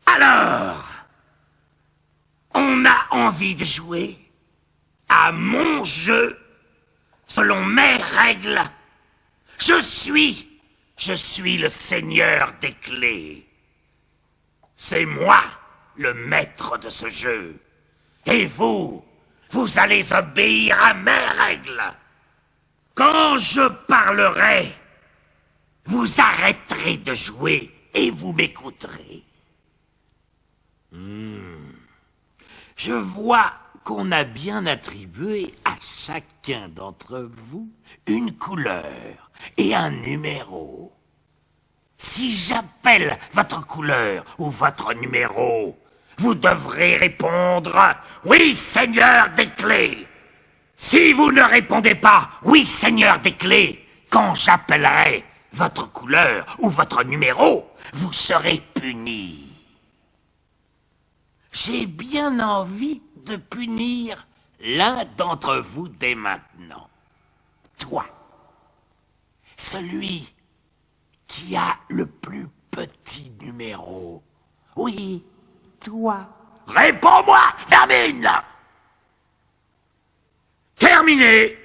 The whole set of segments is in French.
Alors, on a envie de jouer à mon jeu selon mes règles. Je suis le seigneur des clés. C'est moi le maître de ce jeu. Et vous allez obéir à mes règles. Quand je parlerai, vous arrêterez de jouer et vous m'écouterez. Je vois qu'on a bien attribué à chacun d'entre vous une couleur et un numéro. Si j'appelle votre couleur ou votre numéro, vous devrez répondre « Oui, Seigneur des clés ». Si vous ne répondez pas « Oui, Seigneur des clés », quand j'appellerai votre couleur ou votre numéro, vous serez puni. J'ai bien envie de punir l'un d'entre vous dès maintenant. Toi, celui qui a le plus petit numéro. Oui, toi. Réponds-moi, vermine! Terminé!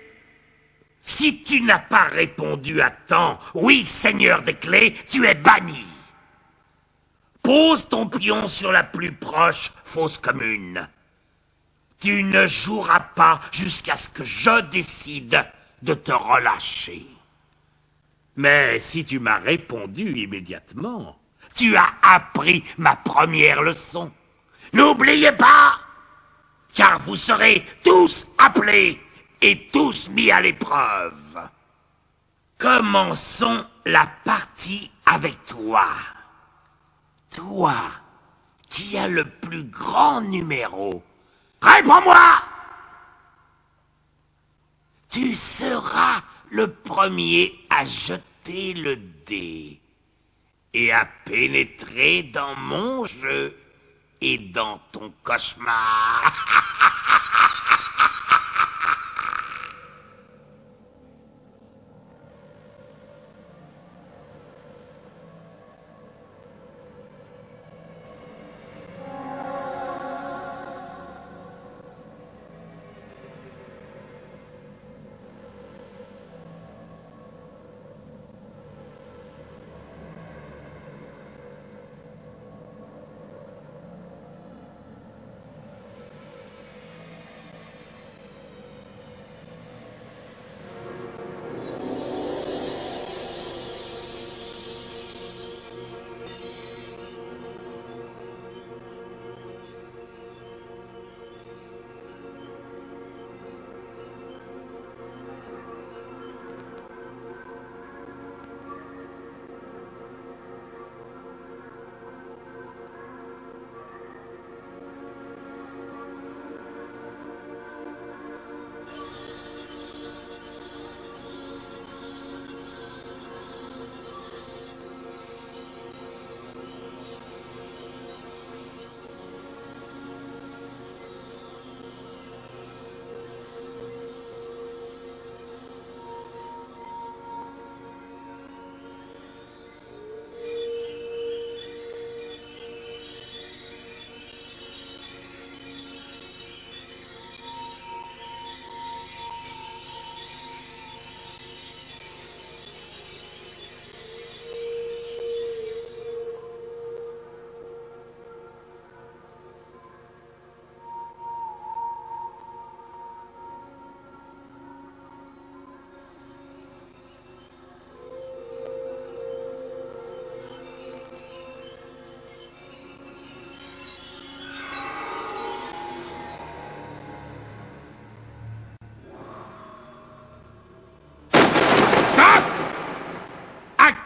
Si tu n'as pas répondu à temps, oui, Seigneur des clés, tu es banni. Pose ton pion sur la plus proche fosse commune. Tu ne joueras pas jusqu'à ce que je décide de te relâcher. Mais si tu m'as répondu immédiatement, tu as appris ma première leçon. N'oubliez pas, car vous serez tous appelés et tous mis à l'épreuve. Commençons la partie avec toi. Toi, qui as le plus grand numéro, réponds-moi! Tu seras le premier à jeter le dé et à pénétrer dans mon jeu et dans ton cauchemar.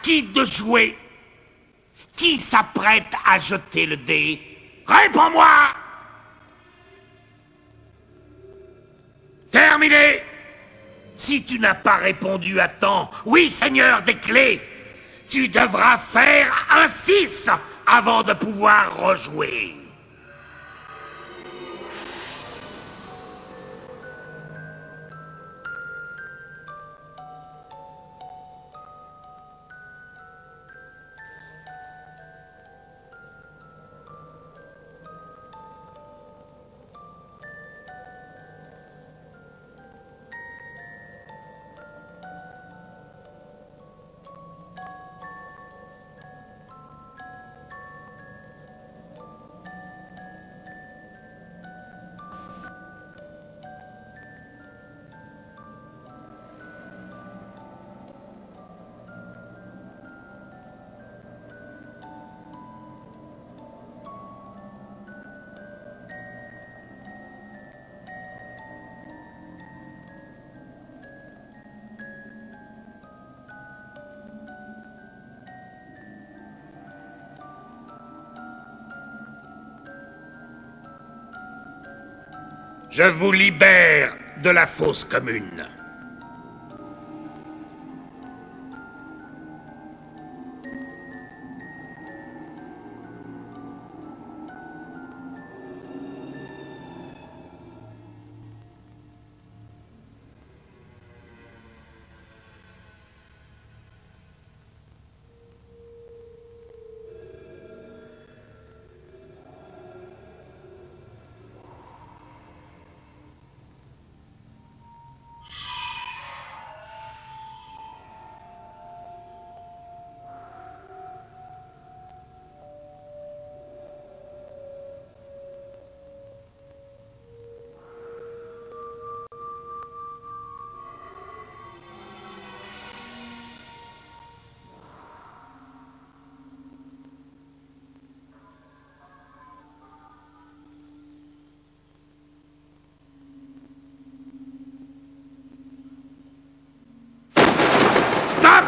Qui de jouer? Qui s'apprête à jeter le dé? Réponds-moi! Terminé! Si tu n'as pas répondu à temps, oui, Seigneur des Clés, tu devras faire un 6 avant de pouvoir rejouer. Je vous libère de la fosse commune. Stop!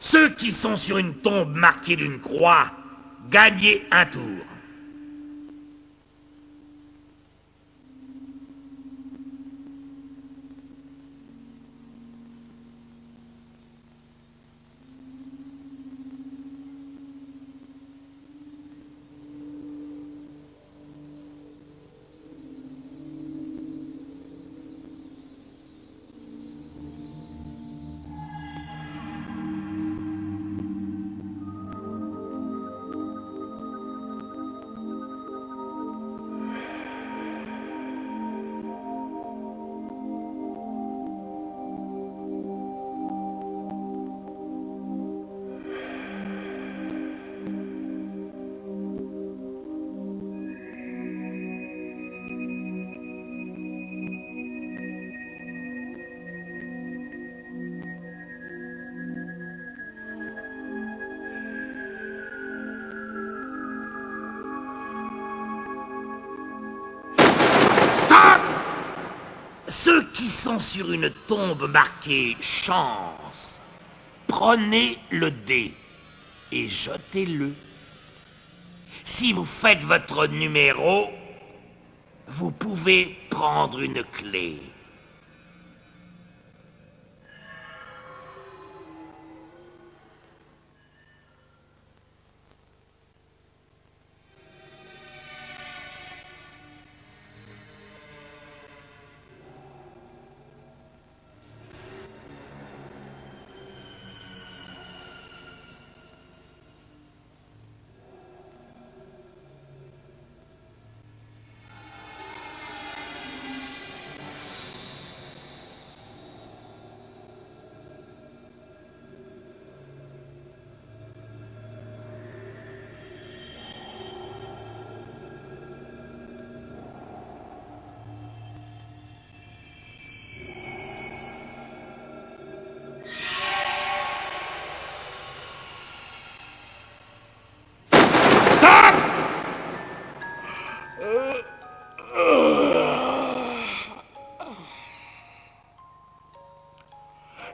Ceux qui sont sur une tombe marquée d'une croix, gagnez un tour. Ceux qui sont sur une tombe marquée chance, prenez le dé et jetez-le. Si vous faites votre numéro, vous pouvez prendre une clé.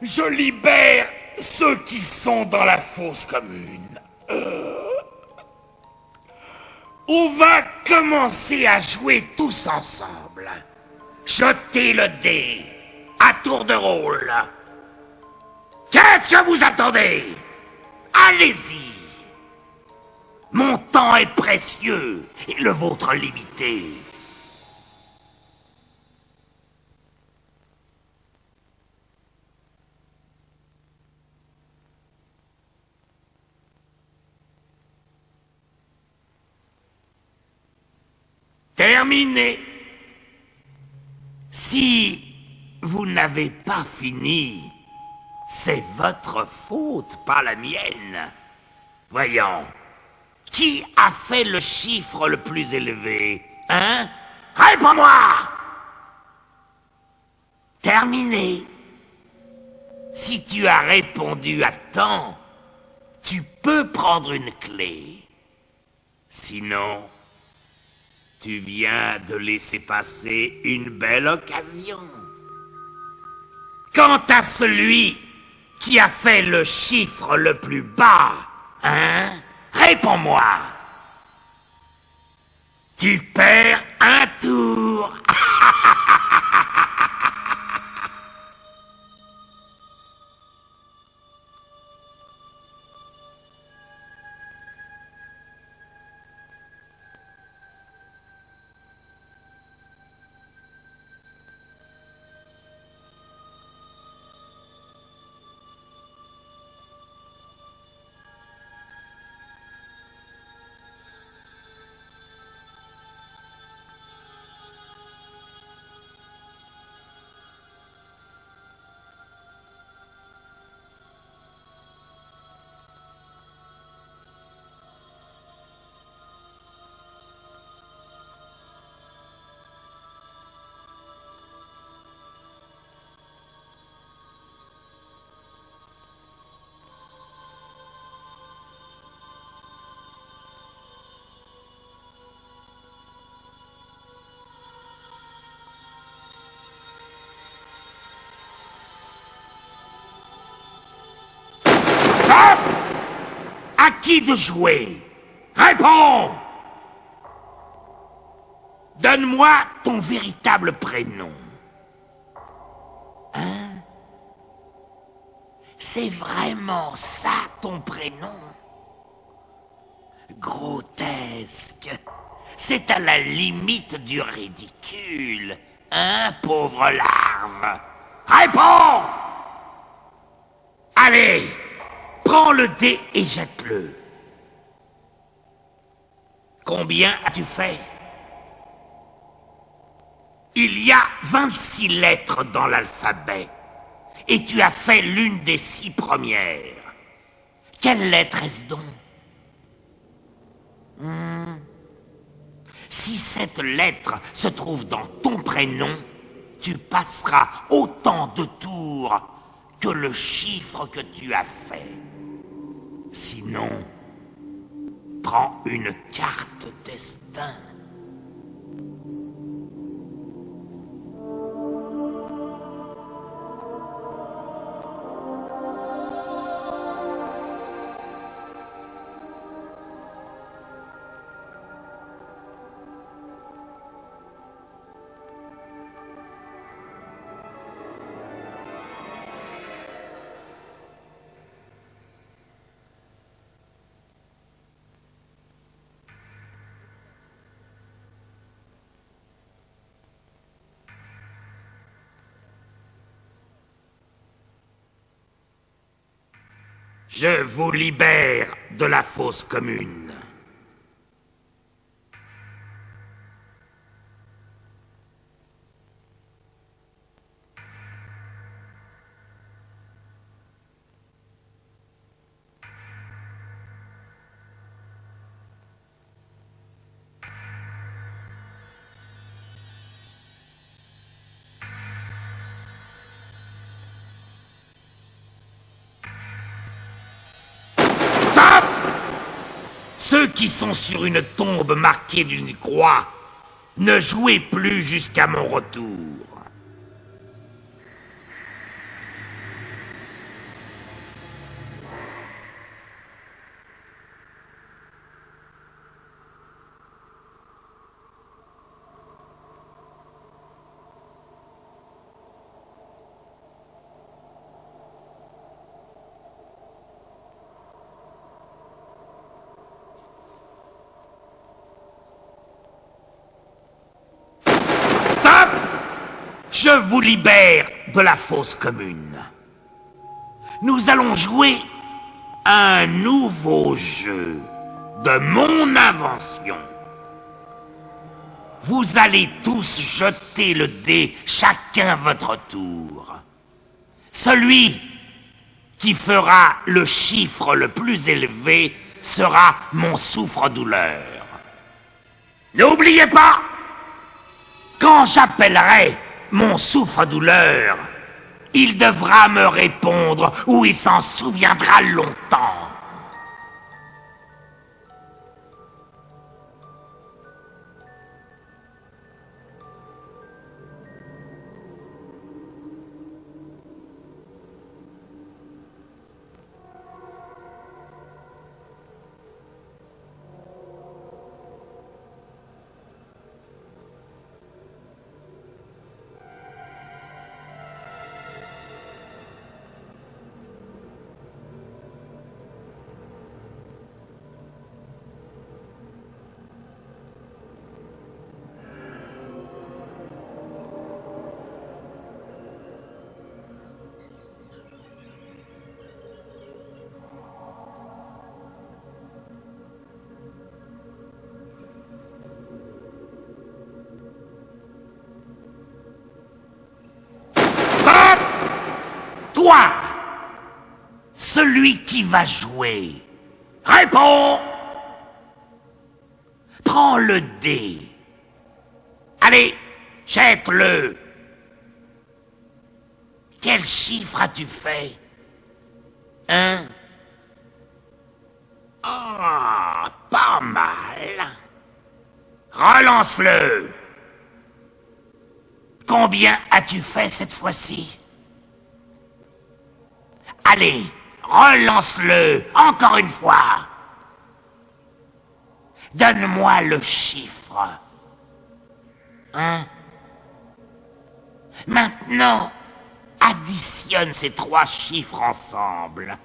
Je libère ceux qui sont dans la fosse commune. On va commencer à jouer tous ensemble. Jetez le dé, à tour de rôle. Qu'est-ce que vous attendez? Allez-y. Mon temps est précieux et le vôtre limité. Terminé. Si vous n'avez pas fini, c'est votre faute, pas la mienne. Voyons, qui a fait le chiffre le plus élevé, hein? Réponds-moi! Terminé. Si tu as répondu à temps, tu peux prendre une clé. Sinon, tu viens de laisser passer une belle occasion. Quant à celui qui a fait le chiffre le plus bas, hein? Réponds-moi. Tu perds un tour. Stop! À qui de jouer? Réponds! Donne-moi ton véritable prénom. Hein? C'est vraiment ça ton prénom? Grotesque. C'est à la limite du ridicule. Hein, pauvre larve? Réponds! Allez! Prends le dé et jette-le. Combien as-tu fait? Il y a 26 lettres dans l'alphabet. Et tu as fait l'une des 6 premières. Quelle lettre est-ce donc? Si cette lettre se trouve dans ton prénom, tu passeras autant de tours que le chiffre que tu as fait. Sinon, prends une carte destin. Je vous libère de la fosse commune. Stop! Ceux qui sont sur une tombe marquée d'une croix, ne jouez plus jusqu'à mon retour. Je vous libère de la fosse commune. Nous allons jouer un nouveau jeu de mon invention. Vous allez tous jeter le dé, chacun votre tour. Celui qui fera le chiffre le plus élevé sera mon souffre-douleur. N'oubliez pas, quand j'appellerai mon souffre-douleur, il devra me répondre ou il s'en souviendra longtemps. Toi, celui qui va jouer, réponds. Prends le dé. Allez, jette-le. Quel chiffre as-tu fait? Hein? Ah, pas mal. Relance-le. Combien as-tu fait cette fois-ci? Allez, relance-le, encore une fois. Donne-moi le chiffre. Hein? Maintenant, additionne ces 3 chiffres ensemble.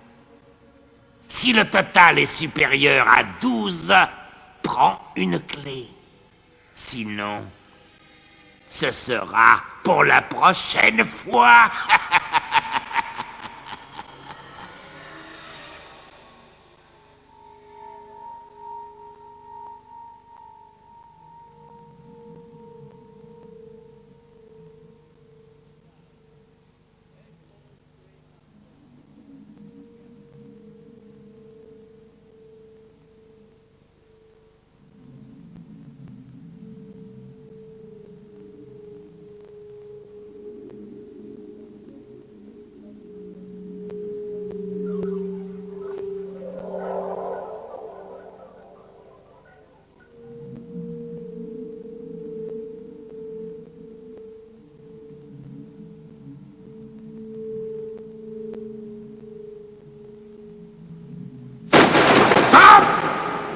Si le total est supérieur à 12, prends une clé. Sinon, ce sera pour la prochaine fois.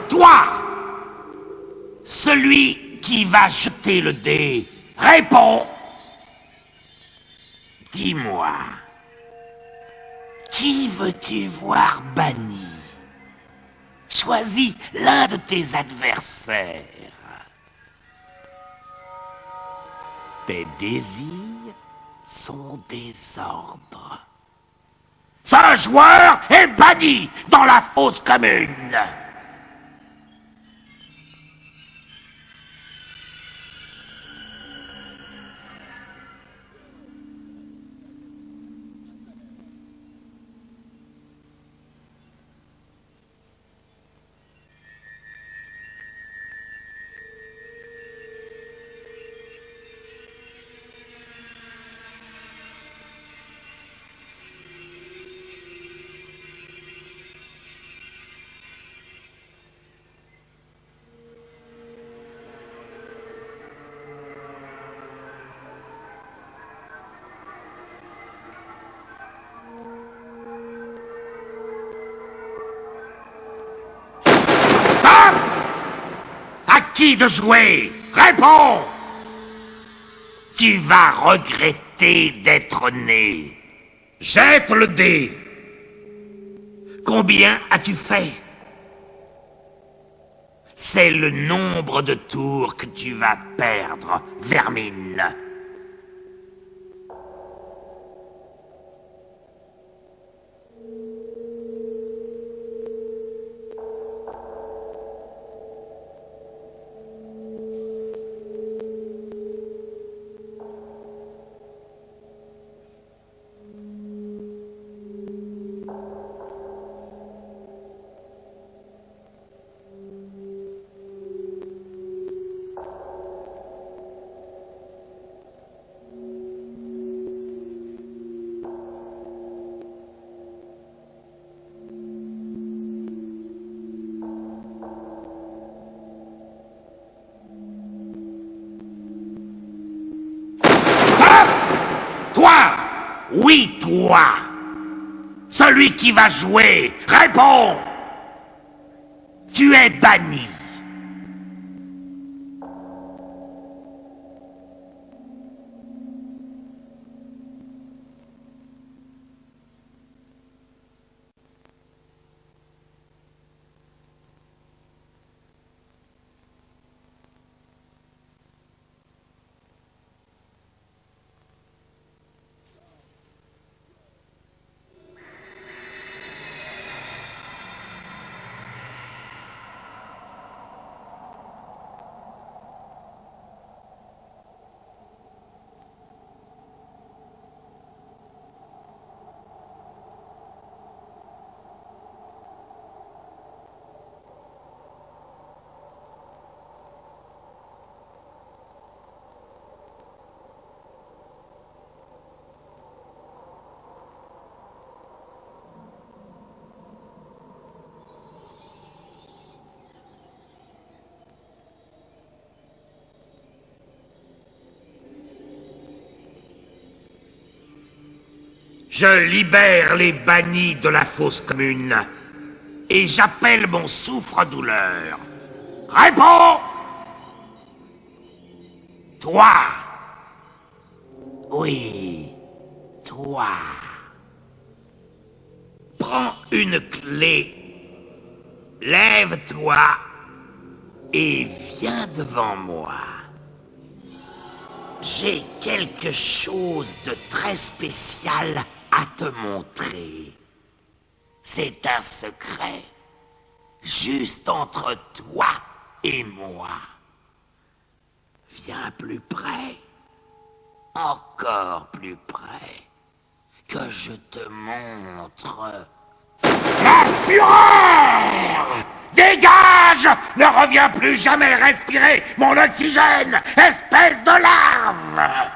Toi, celui qui va jeter le dé, réponds. Dis-moi, qui veux-tu voir banni? Choisis l'un de tes adversaires. Tes désirs sont des ordres. Ce joueur est banni dans la fosse commune. Qui de jouer? Réponds! Tu vas regretter d'être né. Jette le dé. Combien as-tu fait? C'est le nombre de tours que tu vas perdre, vermine. Oui, toi. Celui qui va jouer. Réponds. Tu es banni. Je libère les bannis de la fosse commune. Et j'appelle mon souffre-douleur. Réponds! Toi! Oui, toi. Prends une clé. Lève-toi et viens devant moi. J'ai quelque chose de très spécial à te montrer. C'est un secret, juste entre toi et moi. Viens plus près, encore plus près, que je te montre la fureur! Dégage! Ne reviens plus jamais respirer mon oxygène, espèce de larve!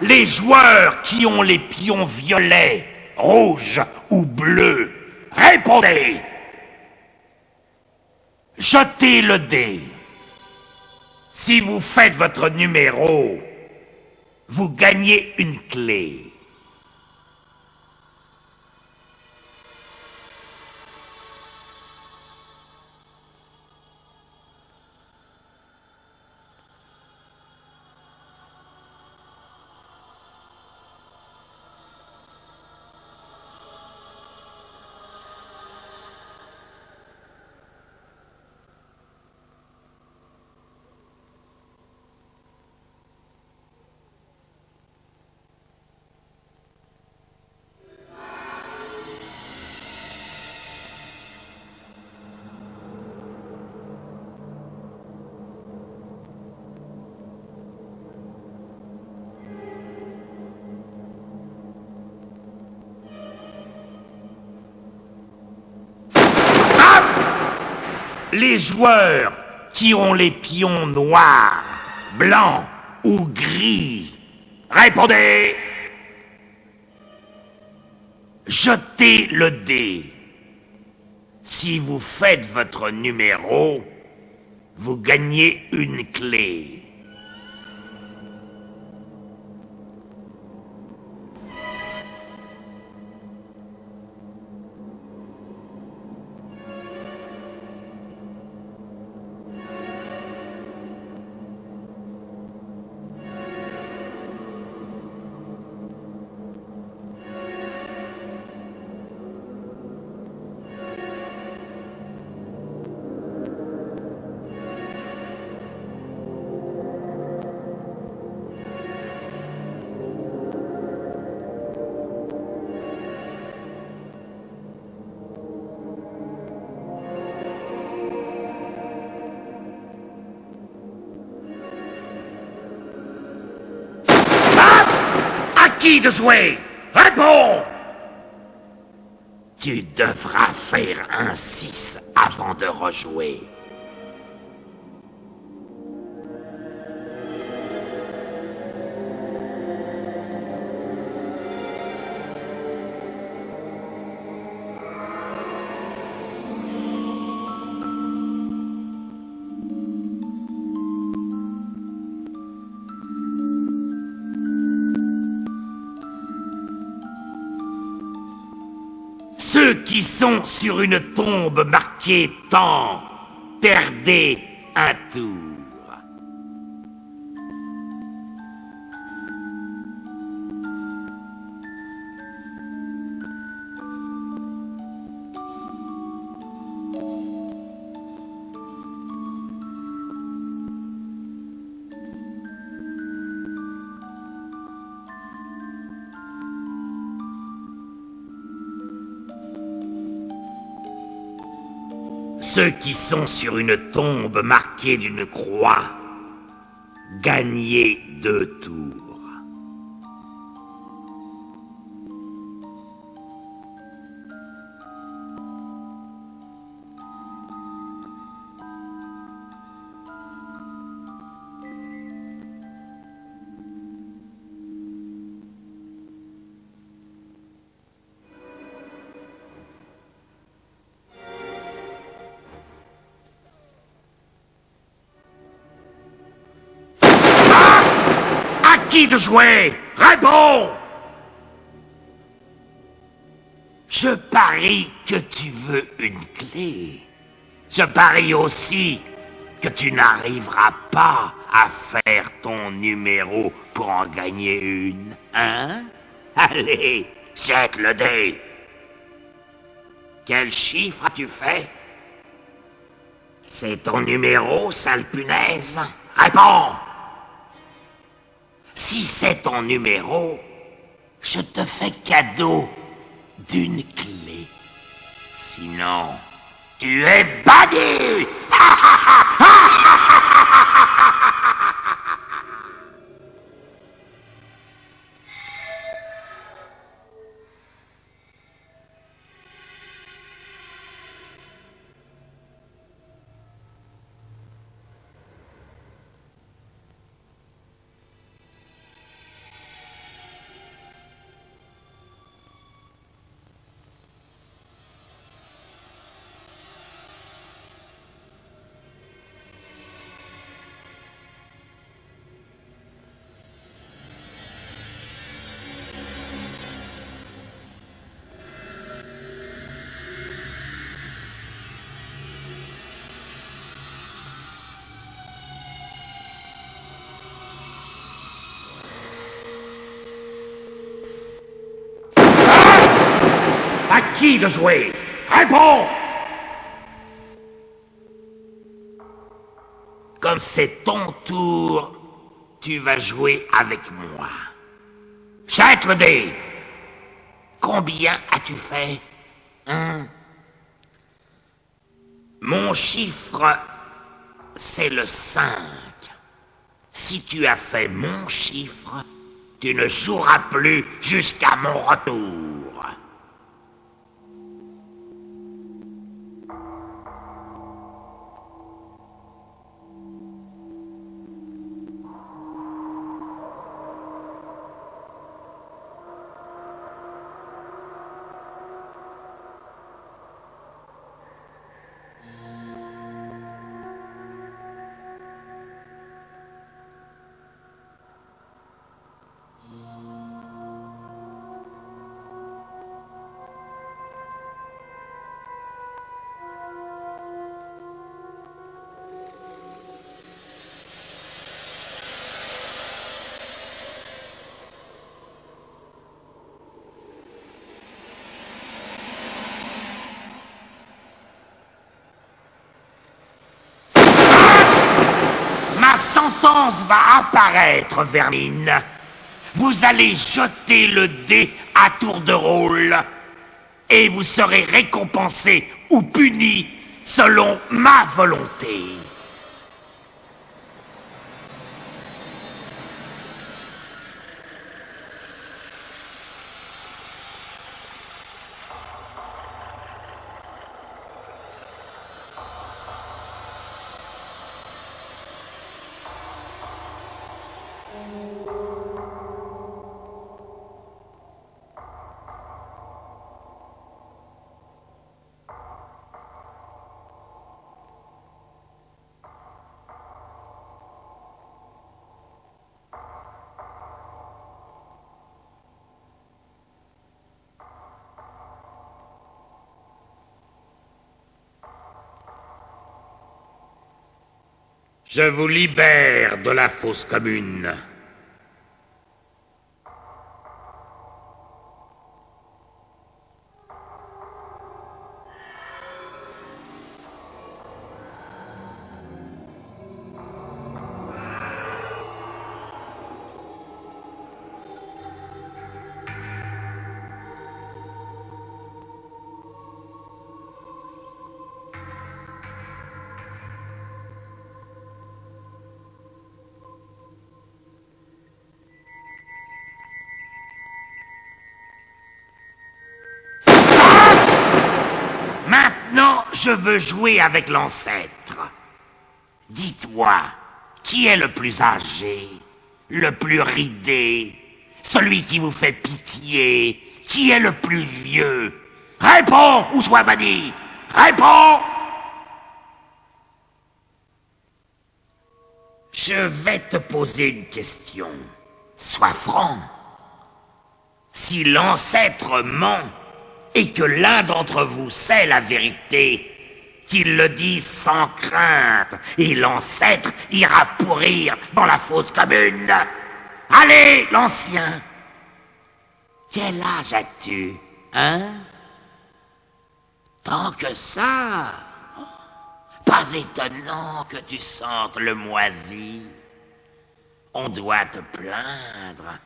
Les joueurs qui ont les pions violets, rouges ou bleus, répondez! Jetez le dé. Si vous faites votre numéro, vous gagnez une clé. Les joueurs qui ont les pions noirs, blancs ou gris, répondez! Jetez le dé. Si vous faites votre numéro, vous gagnez une clé. qui de jouer? Réponds! Tu devras faire un 6 avant de rejouer. Ceux qui sont sur une tombe marquée temps, perdez un tour. Ceux qui sont sur une tombe marquée d'une croix, gagnez 2 tours. Qui de jouer? Réponds! Je parie que tu veux une clé. Je parie aussi que tu n'arriveras pas à faire ton numéro pour en gagner une, hein? Allez, jette le dé. Quel chiffre as-tu fait? C'est ton numéro, sale punaise? Réponds! Si c'est ton numéro, je te fais cadeau d'une clé. Sinon, tu es banni! À qui de jouer? Réponds! Comme c'est ton tour, tu vas jouer avec moi. Jette le dé! Combien as-tu fait? Mon chiffre, c'est le 5. Si tu as fait mon chiffre, tu ne joueras plus jusqu'à mon retour. Sentence va apparaître, vermine. Vous allez jeter le dé à tour de rôle et vous serez récompensé ou puni selon ma volonté. Je vous libère de la fosse commune. Maintenant, je veux jouer avec l'ancêtre. Dites-moi, qui est le plus âgé, le plus ridé, celui qui vous fait pitié, qui est le plus vieux? Réponds ou sois banni! Réponds! Je vais te poser une question. Sois franc. Si l'ancêtre ment, et que l'un d'entre vous sait la vérité, qu'il le dise sans crainte, et l'ancêtre ira pourrir dans la fosse commune. Allez, l'ancien! Quel âge as-tu, hein? Tant que ça? Pas étonnant que tu sentes le moisi. On doit te plaindre,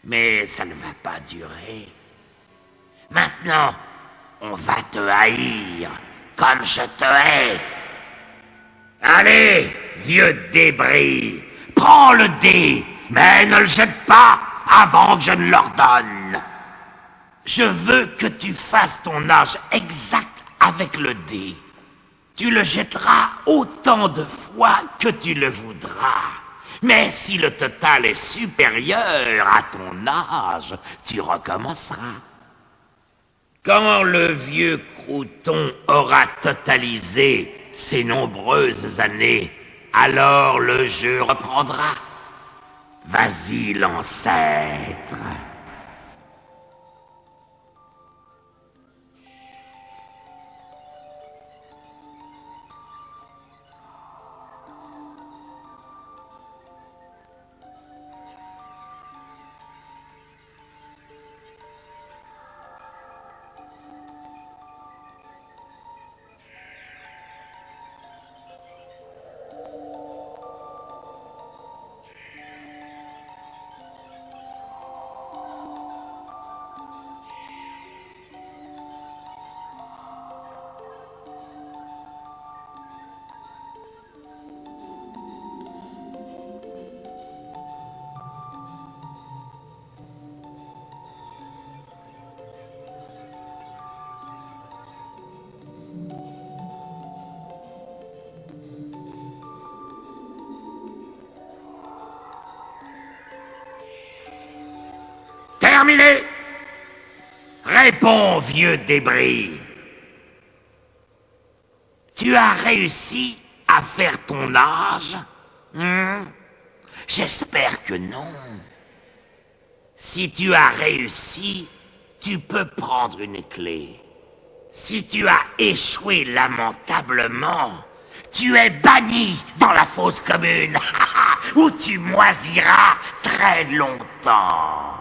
mais ça ne va pas durer. Maintenant, on va te haïr, comme je te hais. Allez, vieux débris, prends le dé, mais ne le jette pas avant que je ne l'ordonne. Je veux que tu fasses ton âge exact avec le dé. Tu le jetteras autant de fois que tu le voudras. Mais si le total est supérieur à ton âge, tu recommenceras. Quand le vieux crouton aura totalisé ses nombreuses années, alors le jeu reprendra. Vas-y, l'ancêtre. Terminé! Réponds, vieux débris. Tu as réussi à faire ton âge? J'espère que non. Si tu as réussi, tu peux prendre une clé. Si tu as échoué lamentablement, tu es banni dans la fosse commune, où tu moisiras très longtemps.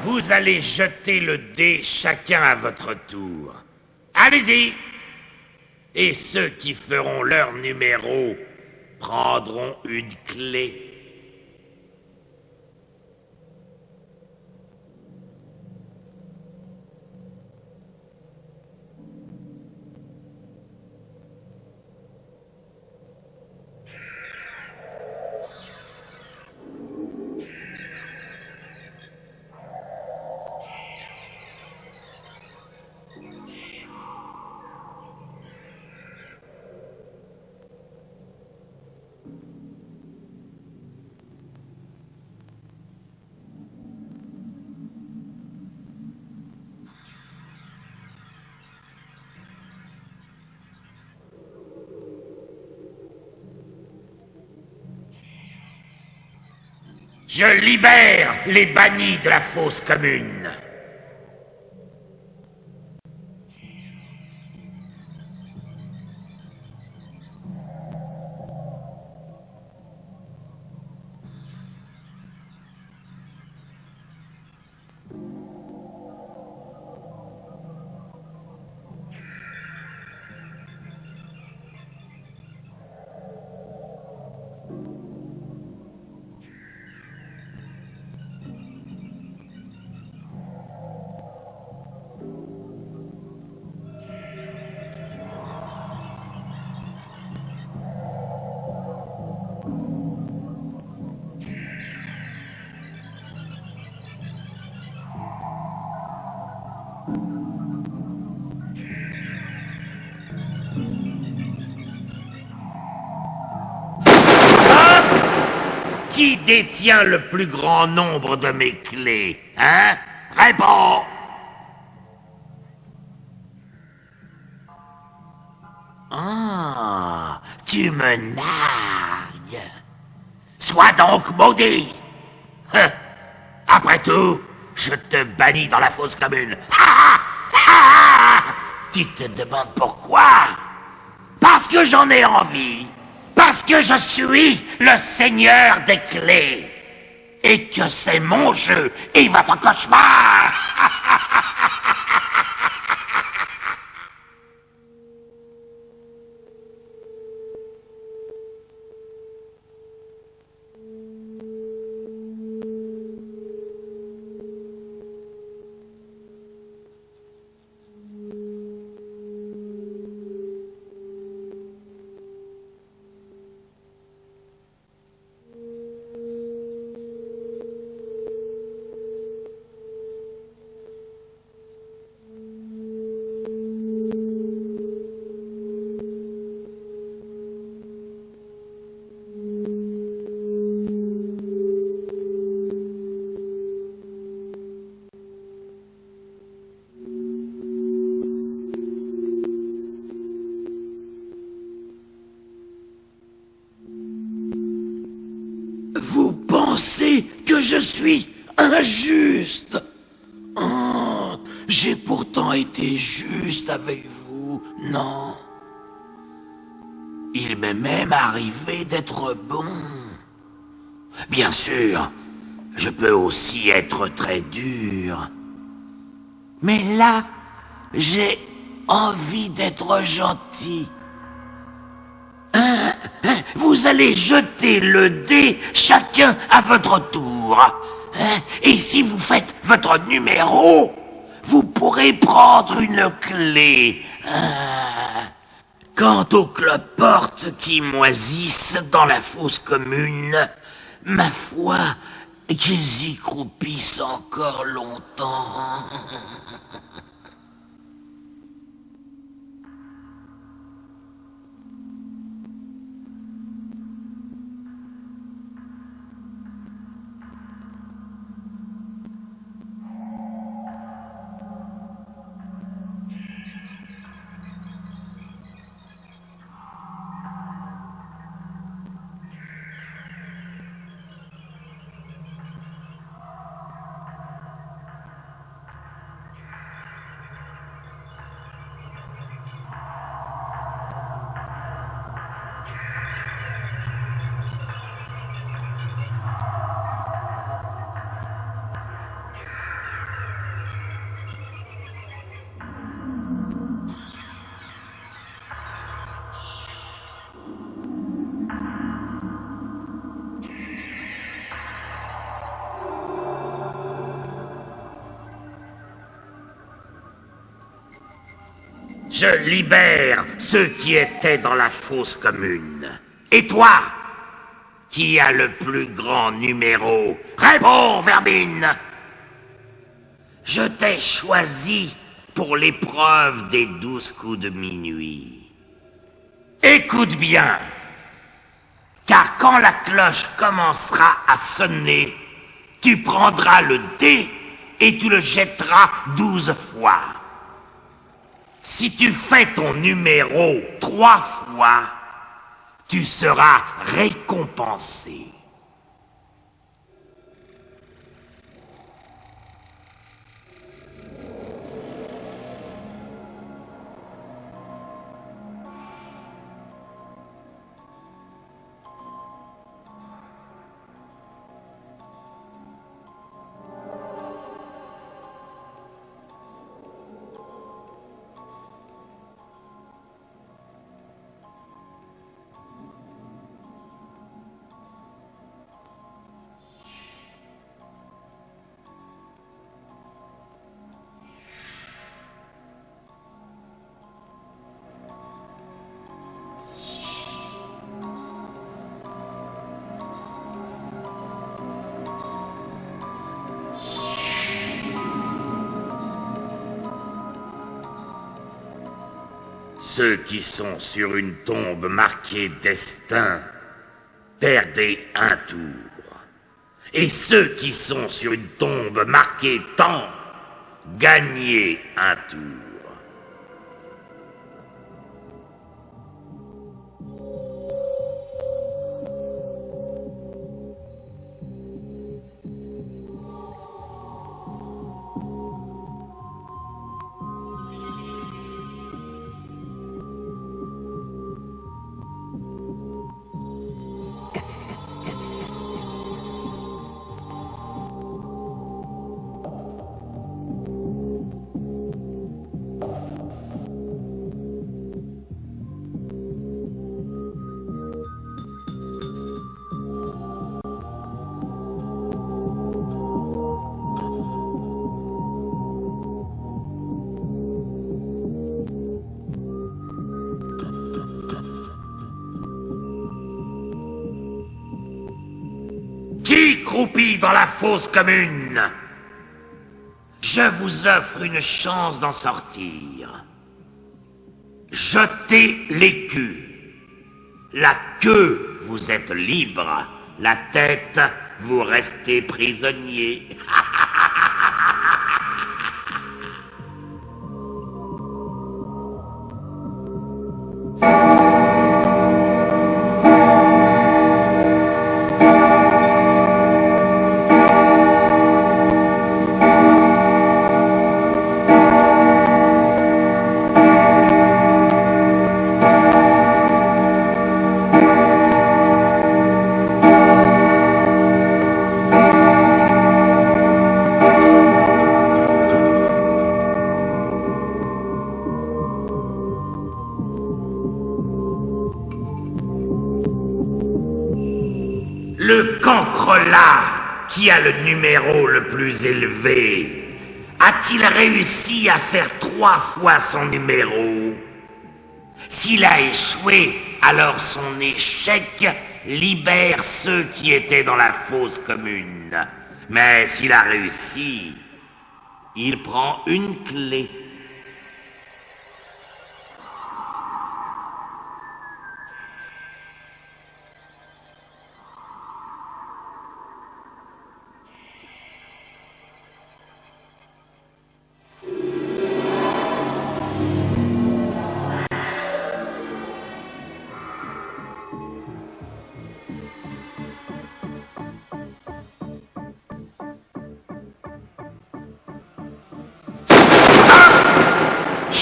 Vous allez jeter le dé chacun à votre tour. Allez-y! Et ceux qui feront leur numéro prendront une clé. Je libère les bannis de la fosse commune. Qui détient le plus grand nombre de mes clés, hein? Réponds! Ah, tu me nargues. Sois donc maudit. Après tout, je te bannis dans la fosse commune. Tu te demandes pourquoi? Parce que j'en ai envie. Parce que je suis le seigneur des clés. Et que c'est mon jeu et votre cauchemar. Vous pensez que je suis injuste? Oh, j'ai pourtant été juste avec vous, non? Il m'est même arrivé d'être bon. Bien sûr, je peux aussi être très dur. Mais là, j'ai envie d'être gentil. Vous allez jeter le dé chacun à votre tour. Et si vous faites votre numéro, vous pourrez prendre une clé. Quant aux cloportes qui moisissent dans la fosse commune, ma foi, qu'ils y croupissent encore longtemps. Je libère ceux qui étaient dans la fosse commune. Et toi, qui as le plus grand numéro, réponds, vermine! Je t'ai choisi pour l'épreuve des 12 coups de minuit. Écoute bien, car quand la cloche commencera à sonner, tu prendras le dé et tu le jetteras 12 fois. Si tu fais ton numéro 3 fois, tu seras récompensé. Ceux qui sont sur une tombe marquée destin, perdez un tour. Et ceux qui sont sur une tombe marquée temps, gagnez un tour. Qui croupit dans la fosse commune? Je vous offre une chance d'en sortir. Jetez l'écu. La queue, vous êtes libre. La tête, vous restez prisonnier. Le cancrelat, qui a le numéro le plus élevé, a-t-il réussi à faire 3 fois son numéro? S'il a échoué, alors son échec libère ceux qui étaient dans la fosse commune. Mais s'il a réussi, il prend une clé.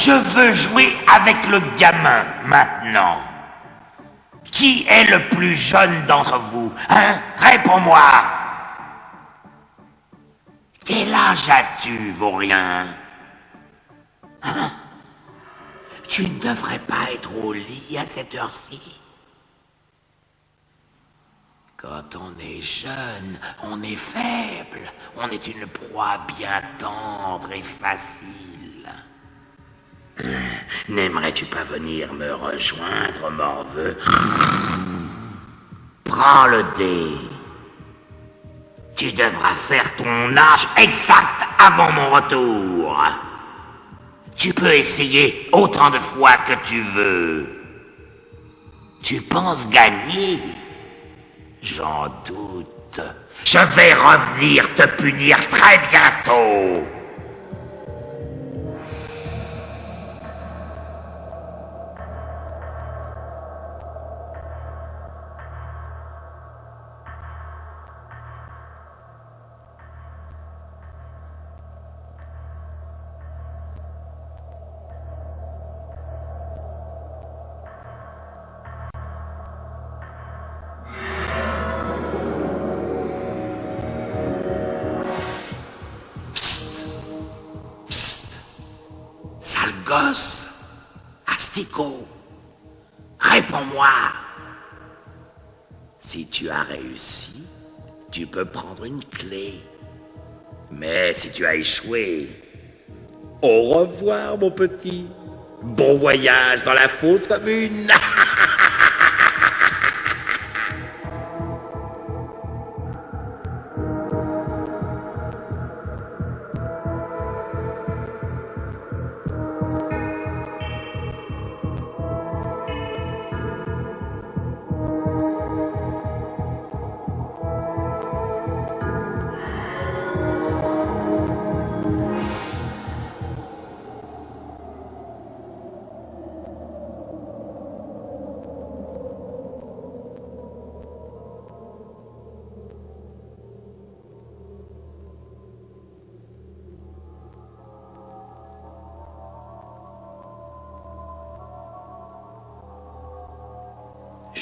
Je veux jouer avec le gamin, maintenant. Qui est le plus jeune d'entre vous, hein? Réponds-moi. Quel âge as-tu, vaurien? Hein? Tu ne devrais pas être au lit à cette heure-ci. Quand on est jeune, on est faible. On est une proie bien tendre et facile. N'aimerais-tu pas venir me rejoindre, morveux? Prends le dé. Tu devras faire ton âge exact avant mon retour. Tu peux essayer autant de fois que tu veux. Tu penses gagner? J'en doute. Je vais revenir te punir très bientôt. Sale gosse, asticot, réponds-moi. Si tu as réussi, tu peux prendre une clé. Mais si tu as échoué, au revoir mon petit. Bon voyage dans la fosse commune.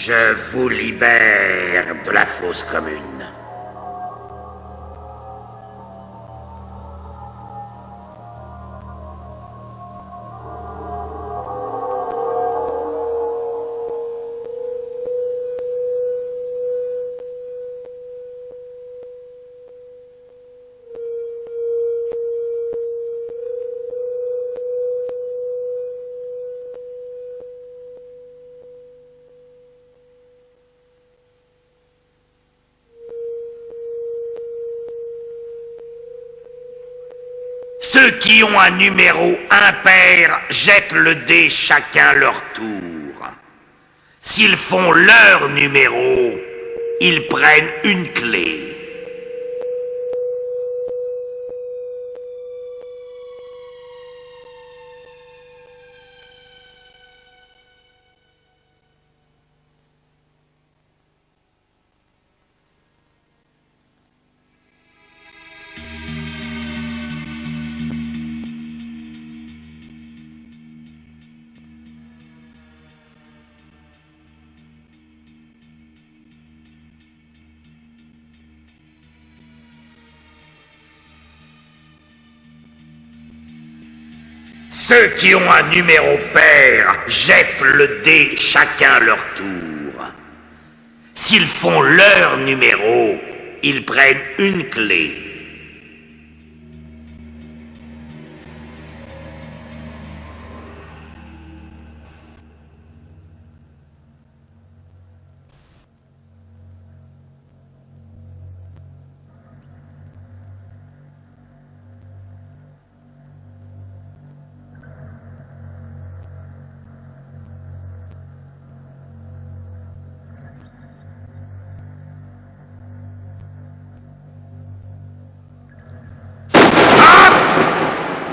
Je vous libère de la fosse commune. Ceux qui ont un numéro impair jettent le dé chacun leur tour. S'ils font leur numéro, ils prennent une clé. Ceux qui ont un numéro pair jettent le dé chacun leur tour. S'ils font leur numéro, ils prennent une clé.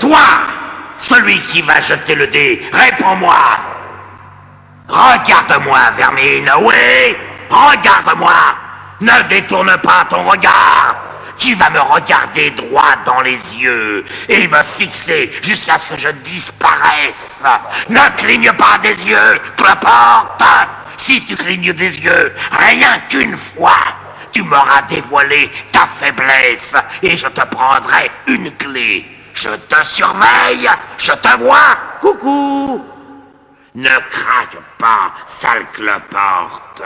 Toi, celui qui va jeter le dé, réponds-moi. Regarde-moi, vermine, oui, regarde-moi. Ne détourne pas ton regard. Tu vas me regarder droit dans les yeux et me fixer jusqu'à ce que je disparaisse. Ne cligne pas des yeux, cloporte. Si tu clignes des yeux, rien qu'une fois, tu m'auras dévoilé ta faiblesse et je te prendrai une clé. Je te surveille, je te vois, coucou. Ne craque pas, sale cloporte.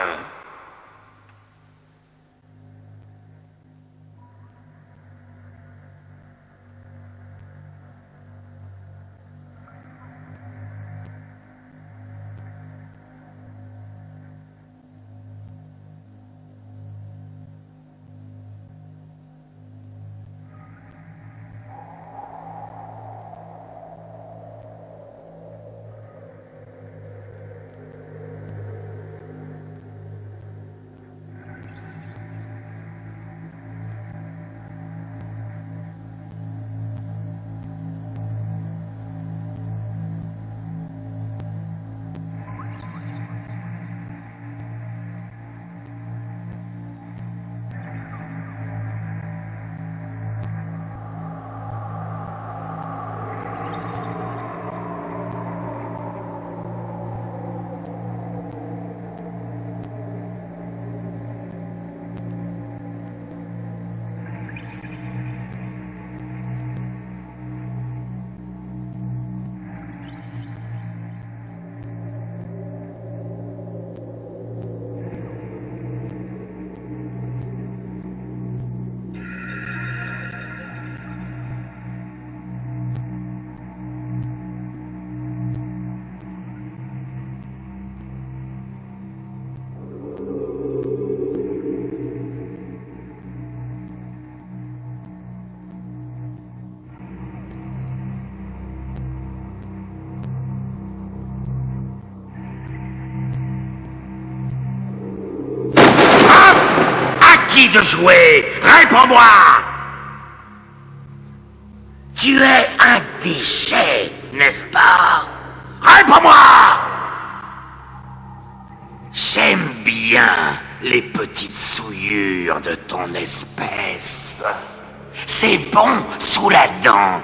Qui de jouer? Réponds-moi! Tu es un déchet, n'est-ce pas? Réponds-moi! J'aime bien les petites souillures de ton espèce. C'est bon sous la dent.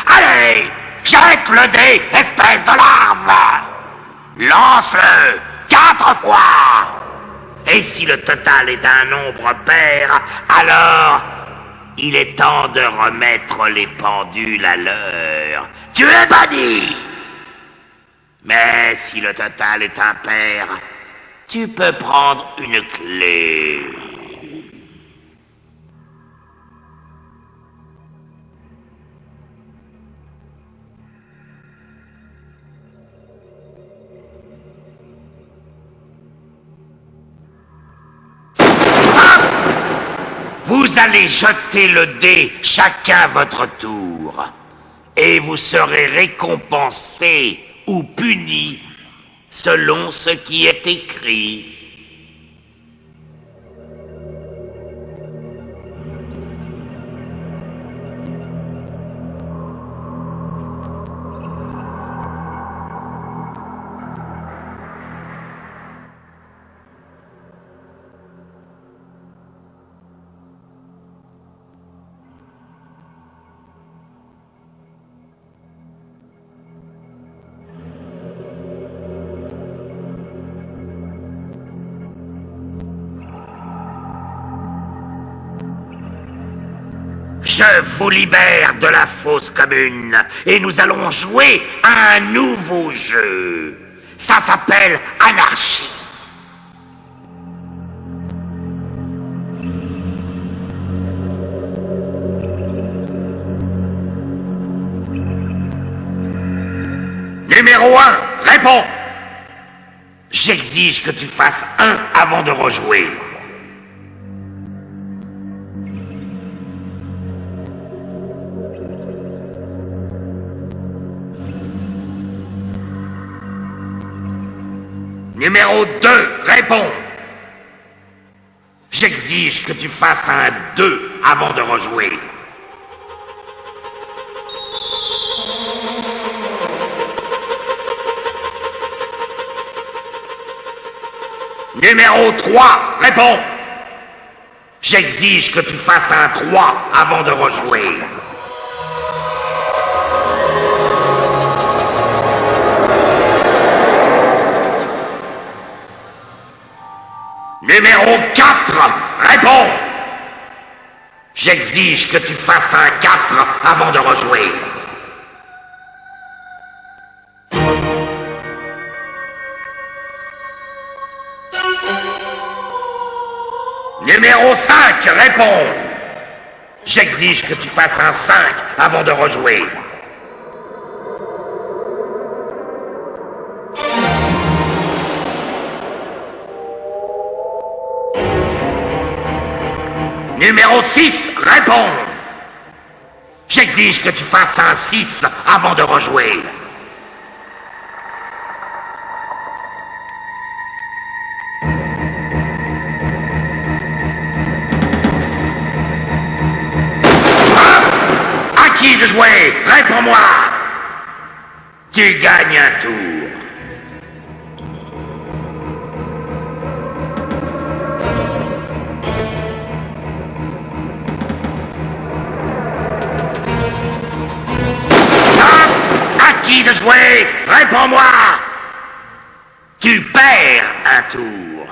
Allez, jette le dé, espèce de larve! Lance-le! 4 fois. Et si le total est un nombre pair, alors il est temps de remettre les pendules à l'heure. Tu es banni. Mais si le total est impair, tu peux prendre une clé. Vous allez jeter le dé chacun votre tour. Et vous serez récompensé ou puni selon ce qui est écrit. Je vous libère de la fosse commune et nous allons jouer à un nouveau jeu. Ça s'appelle Anarchie. Numéro 1, réponds. J'exige que tu fasses 1 avant de rejouer. Numéro 2, réponds. J'exige que tu fasses un 2 avant de rejouer. Numéro 3, réponds. J'exige que tu fasses un 3 avant de rejouer. Numéro 4, réponds. J'exige que tu fasses un 4 avant de rejouer. Numéro 5, réponds. J'exige que tu fasses un 5 avant de rejouer. Numéro 6, réponds. J'exige que tu fasses un 6 avant de rejouer. À qui de jouer? Réponds-moi. Tu gagnes un tour. Qui de jouer? Réponds-moi! Tu perds un tour.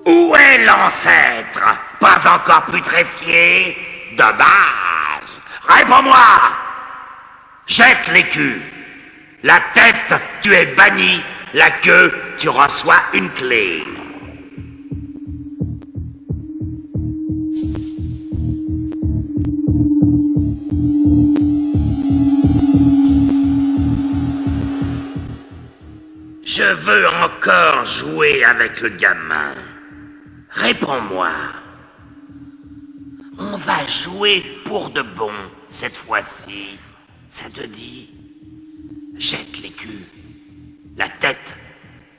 Où est l'ancêtre? Pas encore putréfié? Dommage. Réponds-moi! Jette l'écu. La tête, tu es banni. La queue, tu reçois une clé. Je veux encore jouer avec le gamin. Réponds-moi. On va jouer pour de bon cette fois-ci. Ça te dit? Jette l'écu. La tête,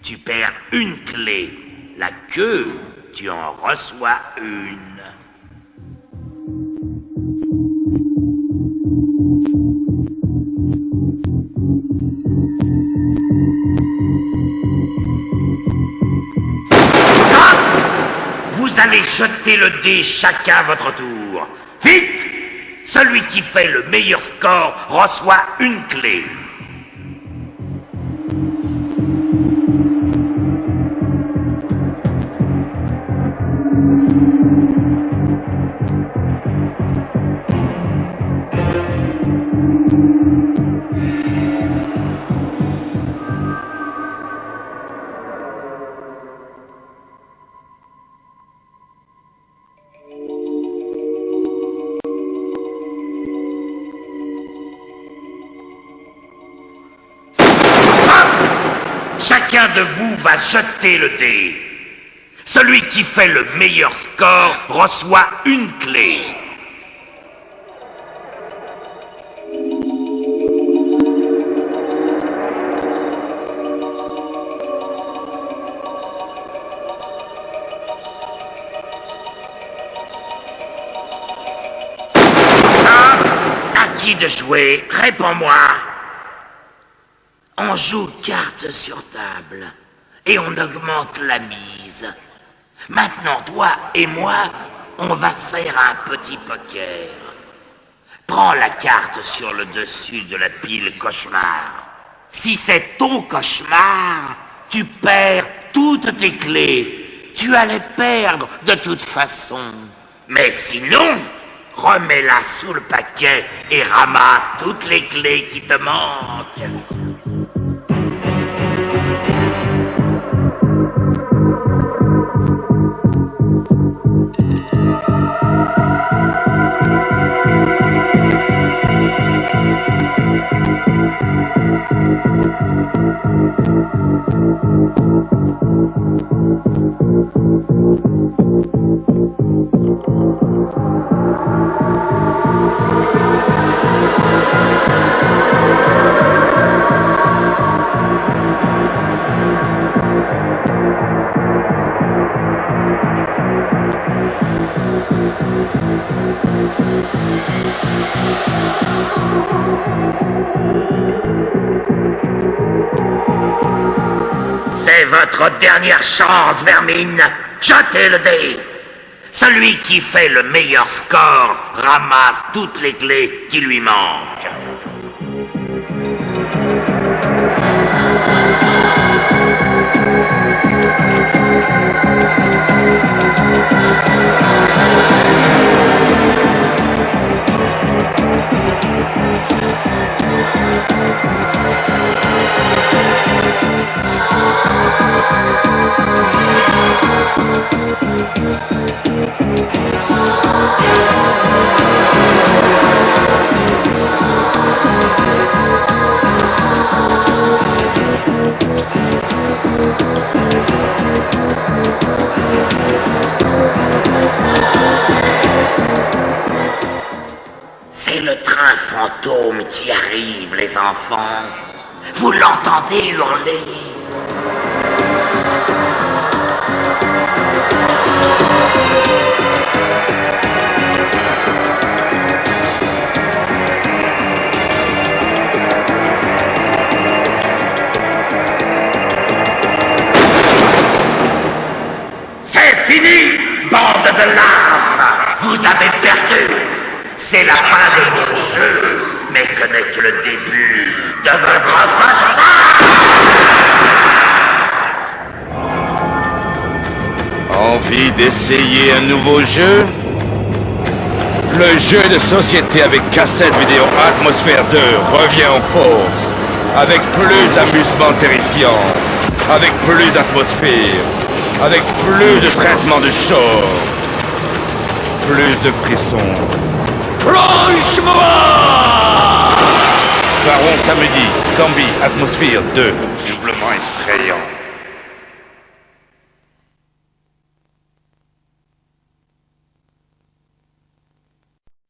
tu perds une clé. La queue, tu en reçois une. Vous allez jeter le dé chacun à votre tour. Vite! Celui qui fait le meilleur score reçoit une clé. Chacun de vous va jeter le dé. Celui qui fait le meilleur score reçoit une clé. À qui de jouer? Réponds-moi. On joue carte sur table et on augmente la mise. Maintenant, toi et moi, on va faire un petit poker. Prends la carte sur le dessus de la pile cauchemar. Si c'est ton cauchemar, tu perds toutes tes clés. Tu allais perdre de toute façon. Mais sinon, remets-la sous le paquet et ramasse toutes les clés qui te manquent. C'est votre dernière chance, vermine. Jetez le dé. Celui qui fait le meilleur score ramasse toutes les clés qui lui manquent. C'est le train fantôme qui arrive, les enfants. Vous l'entendez hurler? C'est fini, bande de larves. Vous avez perdu. C'est la fin de mon jeu, mais ce n'est que le début de votre cauchemar. Envie d'essayer un nouveau jeu? Le jeu de société avec cassette vidéo Atmosphère 2 revient en force, avec plus d'amusement terrifiant, avec plus d'atmosphère, avec plus de traitement de choc, plus de frissons. Franchement! Baron samedi, Zombie Atmosphère 2, doublement effrayant.